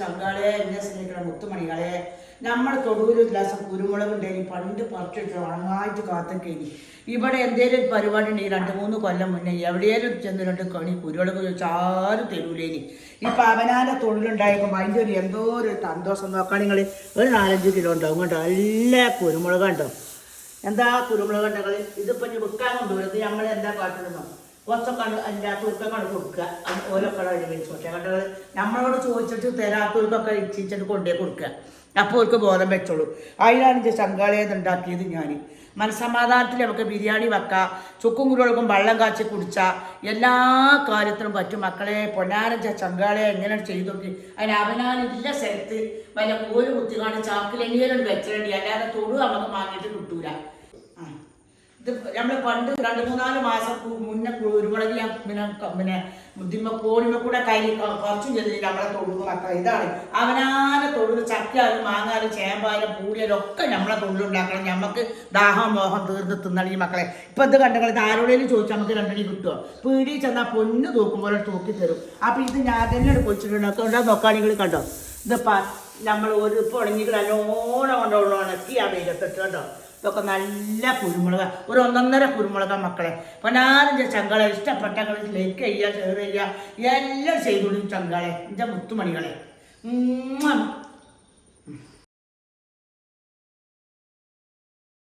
ചങ്കാളെ എന്നെ സ്നേഹിക്കണ മുത്തുമണികളെ നമ്മൾ തൊടുവിൽ ഗ്ലാസം കുരുമുളക് ഉണ്ടെങ്കിൽ പണ്ട് പറിച്ചിട്ട് ഉണങ്ങായിട്ട് കാത്തൊക്കെയിനി ഇവിടെ എന്തെങ്കിലും ഒരു പരിപാടി ഉണ്ടെങ്കിൽ 2-3 കൊല്ലം മുന്നേ എവിടെയെങ്കിലും ചെന്ന് 2 കണി കുരുമുളക് ചോദിച്ചാൽ ആരും തരൂലേനി ഇപ്പം അവനാലെ തൊഴിലുണ്ടായിരിക്കുമ്പോൾ അതിൻ്റെ ഒരു എന്തോ ഒരു സന്തോഷം നോക്കാൻ നിങ്ങൾ ഒരു 4-5 കിലോ ഉണ്ടാവും കേട്ടോ നല്ല കുരുമുളക് ഉണ്ടോ എന്താ കുരുമുളക് ഉണ്ടെങ്കിൽ ഇതിപ്പോൾ ഇനി വിൽക്കാൻ കൊണ്ടുവരുന്നത് നമ്മൾ എന്താ കാട്ടുന്നോ കുറച്ചൊക്കെ അല്ലാത്തവർക്കൊക്കെ കൊടുക്കുക ഓരോക്കെ മേടിച്ചോട്ടെ കണ്ടത് നമ്മളോട് ചോദിച്ചിട്ട് തരാത്തവർക്കൊക്കെ ഇച്ചിച്ചിട്ട് കൊണ്ടേ കൊടുക്കുക അപ്പോൾ അവർക്ക് ബോധം വെച്ചോളൂ അതിനാണ് ഇത് ചങ്കാളേത് ഉണ്ടാക്കിയത് ഞാൻ മനസ്സമാധാനത്തിൽ നമുക്ക് ബിരിയാണി വെക്കാം ചുക്കും കുരുകൾക്കും വെള്ളം കാച്ചി കുടിച്ചാൽ എല്ലാ കാര്യത്തിനും പറ്റും മക്കളെ പൊന്നാനച്ച ചങ്കാളെ എങ്ങനെ ചെയ്തു നോക്കി അതിന് അവനാനില്ല സ്ഥലത്ത് വല്ല കോല് കുത്തിക്കാണ് ചാക്കിലെങ്കിലും വെച്ചിടേണ്ടി അല്ലാതെ തൊടു നമുക്ക് വാങ്ങിയിട്ട് കിട്ടൂല ഇത് നമ്മൾ പണ്ട് 2-3 മാസം മുന്നേ കുരുമുളക് ഞാൻ പിന്നെ ബുദ്ധിമ കോണിമ കൂടെ കൈ കുറച്ചും ചെയ്തില്ല നമ്മളെ തൊടുന്ന മക്കളെ ഇതാണ് അവനാനെ തൊടുന്ന ചക്കാലും മാങ്ങാലും ചേമ്പാലും പൂളിയാലും ഒക്കെ നമ്മളെ തൊഴിലുണ്ടാക്കണം നമുക്ക് ദാഹം മോഹം തീർന്ന് തിന്നണി മക്കളെ ഇപ്പം ഇത് കണ്ടെങ്കിൽ ഇത് ആരോടെങ്കിലും ചോദിച്ചാൽ നമുക്ക് 2 കിട്ടുമോ പീടി ചെന്നാൽ പൊന്ന് തൂക്കുമ്പോൾ തൂക്കി തരും അപ്പം ഇത് ഞാൻ തന്നെ പൊളിച്ചിട്ടുണ്ട് ഒക്കെ നോക്കുകയാണെങ്കിൽ കണ്ടോ ഇതിപ്പോൾ നമ്മൾ ഒരു ഇപ്പോൾ ഉണങ്ങിയിട്ട് നല്ലോണം കൊണ്ടോളം ഉണക്കി ആ വെയിലത്തിട്ട് കണ്ടോ ഇതൊക്കെ നല്ല കുരുമുളക് ഒരു 1.5 കുരുമുളക് മക്കളെ പൊന്നാരൻ്റെ ചങ്കളെ ഇഷ്ടപ്പെട്ട ലൈക്ക് ചെയ്യുക ഷെയർ ചെയ്യുക എല്ലാം ചെയ്തോളൂ ചങ്കളെ എൻ്റെ മുത്തുമണികളെ